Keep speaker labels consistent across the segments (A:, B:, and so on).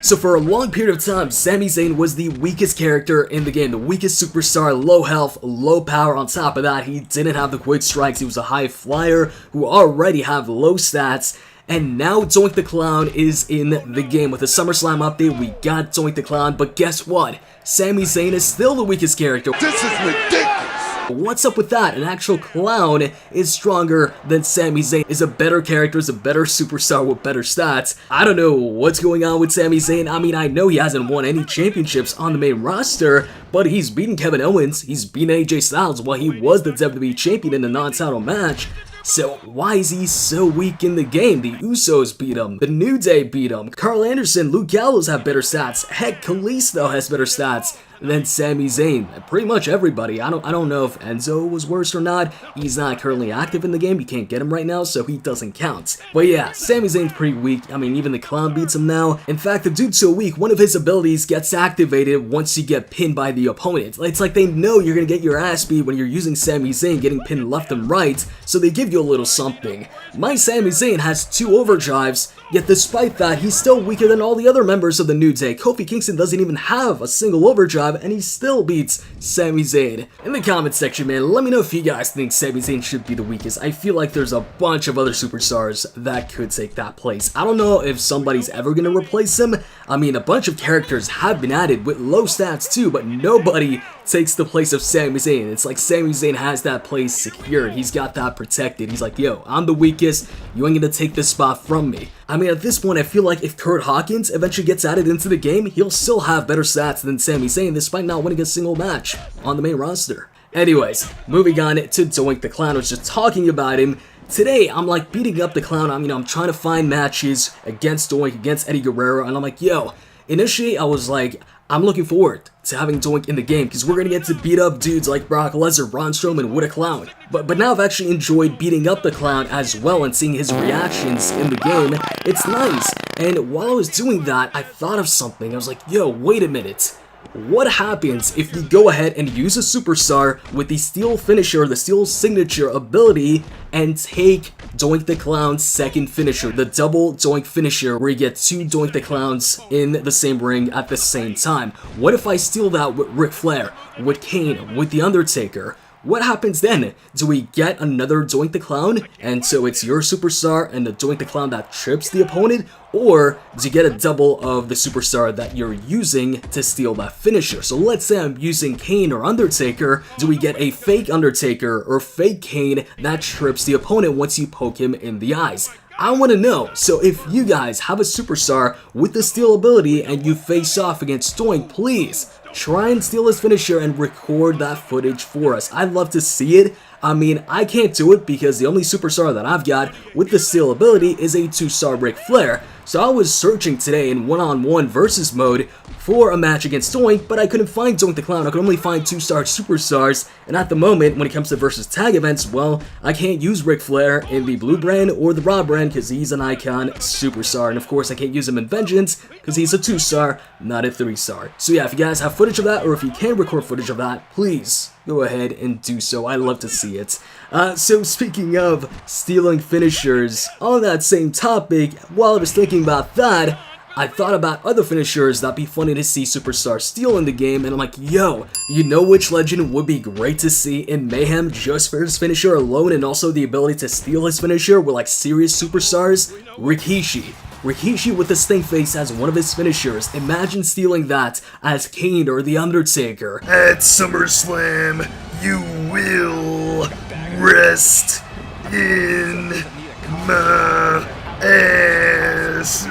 A: So for a long period of time, Sami Zayn was the weakest character in the game, the weakest superstar, low health, low power. On top of that, he didn't have the quick strikes, he was a high flyer who already have low stats. And now Doink the Clown is in the game. With the Summerslam update, we got Doink the Clown, but guess what? Sami Zayn is still the weakest character.
B: This is ridiculous!
A: What's up with that? An actual clown is stronger than Sami Zayn, is a better character, is a better superstar with better stats. I don't know what's going on with Sami Zayn. I mean, I know he hasn't won any championships on the main roster, but he's beaten Kevin Owens, he's beaten AJ Styles while he was the WWE champion in the non-title match. So why is he so weak in the game? The Usos beat him, the New Day beat him, Carl Anderson, Luke Gallows have better stats, heck, Kalisto has better stats than Sami Zayn. Pretty much everybody. I don't know if Enzo was worse or not. He's not currently active in the game, you can't get him right now, so he doesn't count. But yeah, Sami Zayn's pretty weak. I mean, even the Clown beats him now. In fact, the dude's so weak, one of his abilities gets activated once you get pinned by the opponent. It's like they know you're gonna get your ass beat when you're using Sami Zayn, getting pinned left and right, so they give you a little something. My Sami Zayn has 2 overdrives, yet despite that, he's still weaker than all the other members of the New Day. Kofi Kingston doesn't even have a single overdrive, and he still beats Sami Zayn. In the comment section, man, let me know if you guys think Sami Zayn should be the weakest. I feel like there's a bunch of other superstars that could take that place. I don't know if somebody's ever gonna replace him. I mean, a bunch of characters have been added with low stats too, but nobody takes the place of Sami Zayn. It's like Sami Zayn has that place secured. He's got that protected. He's like, yo, I'm the weakest. You ain't gonna take this spot from me. I mean, at this point, I feel like if Kurt Hawkins eventually gets added into the game, he'll still have better stats than Sami Zayn despite not winning a single match on the main roster. Anyways, moving on to Doink the Clown. I was just talking about him. Today, I'm like beating up the Clown. I'm trying to find matches against Doink, against Eddie Guerrero, and I'm like, yo, initially I was like, I'm looking forward to having Doink in the game because we're going to get to beat up dudes like Brock Lesnar, Braun Strowman with a Clown. But now I've actually enjoyed beating up the Clown as well and seeing his reactions in the game. It's nice. And while I was doing that, I thought of something. I was like, yo, wait a minute. What happens if you go ahead and use a superstar with the Steel Finisher, the Steel Signature ability, and take Doink the Clown's second finisher, the double Doink finisher, where you get 2 Doink the Clowns in the same ring at the same time? What if I steal that with Ric Flair, with Kane, with The Undertaker? What happens then? Do we get another Doink the Clown, and so it's your superstar and the Doink the Clown that trips the opponent? Or do you get a double of the superstar that you're using to steal that finisher? So let's say I'm using Kane or Undertaker. Do we get a fake Undertaker or fake Kane that trips the opponent once you poke him in the eyes? I want to know. So if you guys have a superstar with the steal ability and you face off against Doink, please try and steal his finisher and record that footage for us. I'd love to see it. I mean, I can't do it because the only superstar that I've got with the steal ability is a 2-star Ric Flair. So I was searching today in one-on-one versus mode for a match against Doink, but I couldn't find Doink the Clown. I could only find 2-star superstars, and at the moment, when it comes to versus tag events, well, I can't use Ric Flair in the blue brand or the raw brand because he's an icon superstar, and of course I can't use him in Vengeance because he's a 2-star, not a 3-star. So yeah, if you guys have footage of that, or if you can record footage of that, please go ahead and do so. I love to see it. So speaking of stealing finishers, on that same topic, while I was thinking about that, I thought about other finishers that'd be funny to see superstars steal in the game, and I'm like, yo, you know which legend would be great to see in Mayhem just for his finisher alone and also the ability to steal his finisher with like serious superstars? Rikishi. Rikishi with the stink face as one of his finishers. Imagine stealing that as Kane or The Undertaker.
B: At SummerSlam, you will rest in my ass.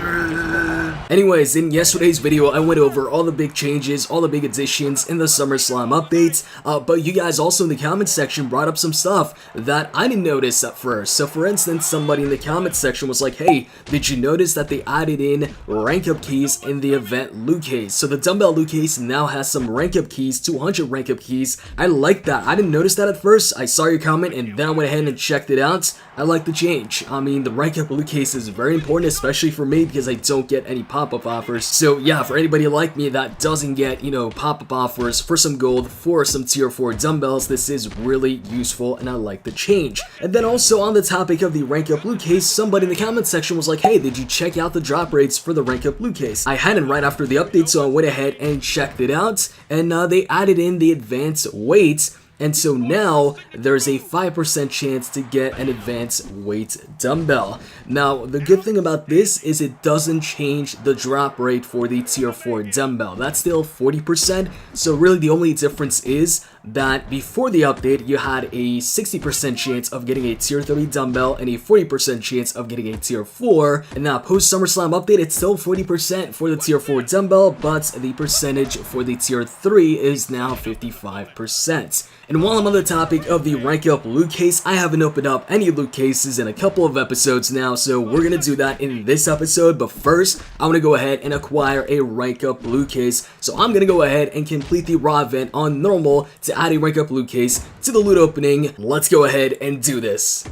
A: Anyways, in yesterday's video, I went over all the big changes, all the big additions in the SummerSlam updates, but you guys also in the comment section brought up some stuff that I didn't notice at first. So for instance, somebody in the comment section was like, hey, did you notice that they added in rank up keys in the event loot case? So the dumbbell loot case now has some rank up keys, 200 rank up keys. I like that. I didn't notice that at first. I saw your comment and then I went ahead and checked it out. I like the change. I mean, the rank up loot case is very important, especially for me because I don't get any pop-up offers. So yeah, for anybody like me that doesn't get, pop-up offers for some gold, for some tier 4 dumbbells, this is really useful and I like the change. And then also on the topic of the rank up loot case, somebody in the comment section was like, hey, did you check out the drop rates for the rank up loot case? I hadn't right after the update, so I went ahead and checked it out, and they added in the advanced weight. And so now there's a 5% chance to get an advanced weight dumbbell. Now, the good thing about this is it doesn't change the drop rate for the tier 4 dumbbell. That's still 40%. So really the only difference is that before the update, you had a 60% chance of getting a tier 3 dumbbell and a 40% chance of getting a tier 4. And now post Summerslam update, it's still 40% for the tier 4 dumbbell, but the percentage for the tier 3 is now 55%. And while I'm on the topic of the rank up loot case, I haven't opened up any loot cases in a couple of episodes now, so we're gonna do that in this episode. But first, I wanna go ahead and acquire a rank up loot case. So I'm gonna go ahead and complete the raw event on normal to add a rank up loot case to the loot opening. Let's go ahead and do this.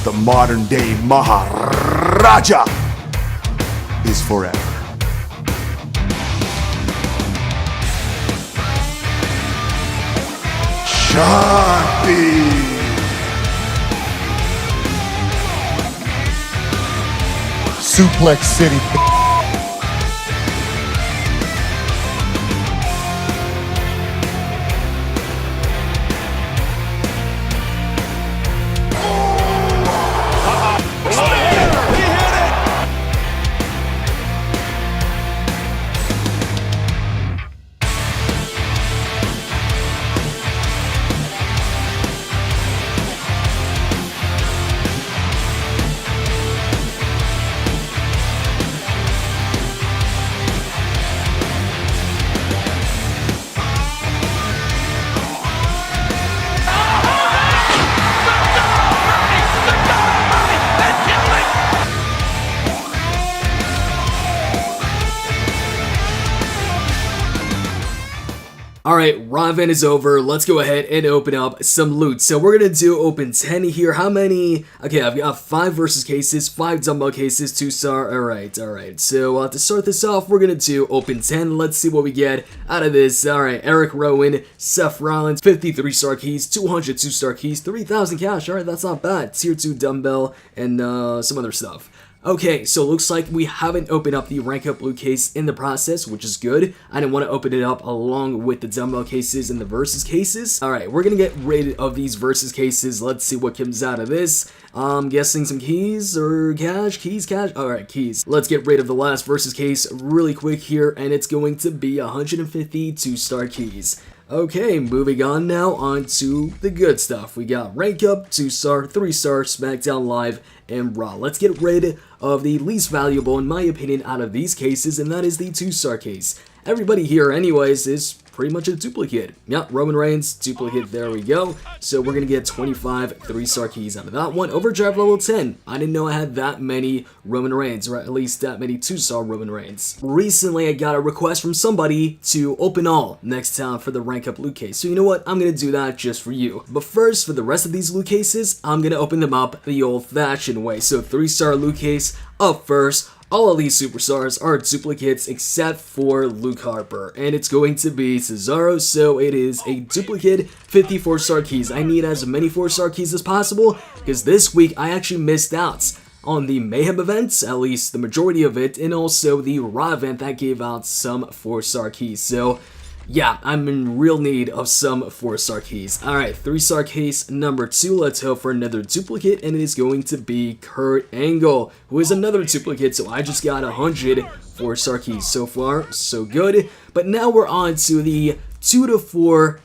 B: The modern day Maharaja is forever. Shanti. Suplex City.
A: Alright, raw event is over. Let's go ahead and open up some loot. So we're gonna do open 10 here. How many? Okay, I've got 5 versus cases, 5 dumbbell cases, 2-star. Alright. So to start this off, we're gonna do open 10. Let's see what we get out of this. Alright, Eric Rowan, Seth Rollins, 53 star keys, 200 2-star keys, 3,000 cash. Alright, that's not bad. Tier 2 dumbbell and some other stuff. Okay, so it looks like we haven't opened up the rank up loot case in the process, which is good. I didn't want to open it up along with the dumbbell cases and the versus cases. Alright, we're gonna get rid of these versus cases. Let's see what comes out of this. I'm guessing some keys or cash? Keys, cash? Alright, keys. Let's get rid of the last versus case really quick here, and it's going to be 150 2-star keys. Okay, moving on now to the good stuff. We got rank up, 2-star, 3-star, SmackDown Live, and Raw. Let's get rid of the least valuable, in my opinion, out of these cases, and that is the 2-star case. Everybody here, anyways, is pretty much a duplicate. Yep, Roman Reigns, duplicate, there we go. So we're gonna get 25 3-star keys out of that one. Overdrive level 10. I didn't know I had that many Roman Reigns, or at least that many 2-star Roman Reigns. Recently, I got a request from somebody to open all next time for the rank up loot case. So you know what? I'm gonna do that just for you. But first, for the rest of these loot cases, I'm gonna open them up the old-fashioned way. So 3-star loot case up first. All of these superstars are duplicates except for Luke Harper, and it's going to be Cesaro, so it is a duplicate 54-star keys. I need as many 4-star keys as possible, because this week I actually missed out on the Mayhem events, at least the majority of it, and also the Raw event that gave out some 4-star keys. So yeah, I'm in real need of some 4-star keys. Alright, 3-star case number 2. Let's hope for another duplicate, and it is going to be Kurt Angle, who is another duplicate, so I just got 100 4-star keys. So far, so good. But now we're on to the 2 to 4,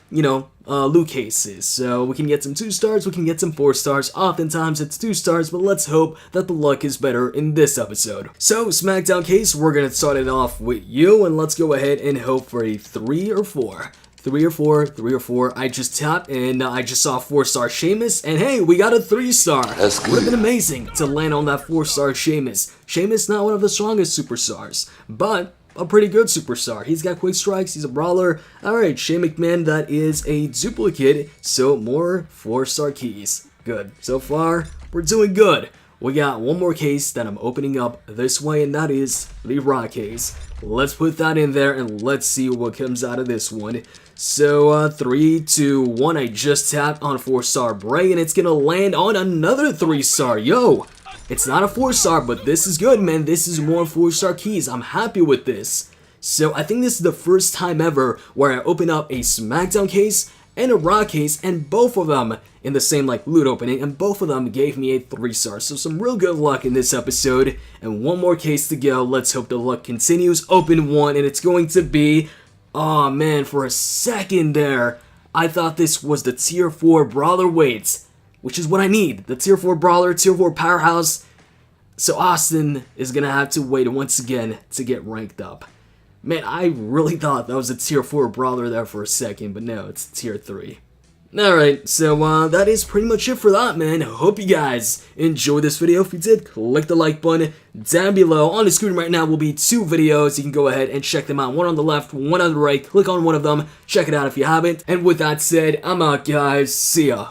A: loot cases. So we can get some 2 stars, we can get some 4 stars. Oftentimes it's 2 stars, but let's hope that the luck is better in this episode. So SmackDown case, we're gonna start it off with you, and let's go ahead and hope for a 3 or 4. 3 or 4, 3 or 4. I just tapped and I just saw 4-star Sheamus, and hey, we got a 3-star.
C: That's good.
A: Would have been amazing to land on that 4-star Sheamus. Sheamus not one of the strongest superstars, but a pretty good superstar. He's got quick strikes, he's a brawler. Alright, Shane McMahon, that is a duplicate, so more 4-star keys. Good. So far, we're doing good. We got one more case that I'm opening up this way, and that is the Raw case. Let's put that in there and let's see what comes out of this one. So, 3, 2, 1, I just tapped on 4-star Bray, and it's gonna land on another 3-star. Yo! It's not a 4-star, but this is good, man. This is more 4-star keys. I'm happy with this. So, I think this is the first time ever where I open up a SmackDown case and a Raw case, and both of them in the same, like, loot opening, and both of them gave me a 3-star. So, some real good luck in this episode. And one more case to go. Let's hope the luck continues. Open one, and it's going to be... Oh man, for a second there, I thought this was the Tier 4 Brawler weights, which is what I need. The Tier 4 Brawler, Tier 4 Powerhouse. So Austin is going to have to wait once again to get ranked up. Man, I really thought that was a Tier 4 Brawler there for a second, but no, it's Tier 3. Alright, so that is pretty much it for that, man. Hope you guys enjoyed this video. If you did, click the like button down below. On the screen right now will be 2 videos. You can go ahead and check them out. One on the left, one on the right. Click on one of them. Check it out if you haven't. And with that said, I'm out, guys. See ya.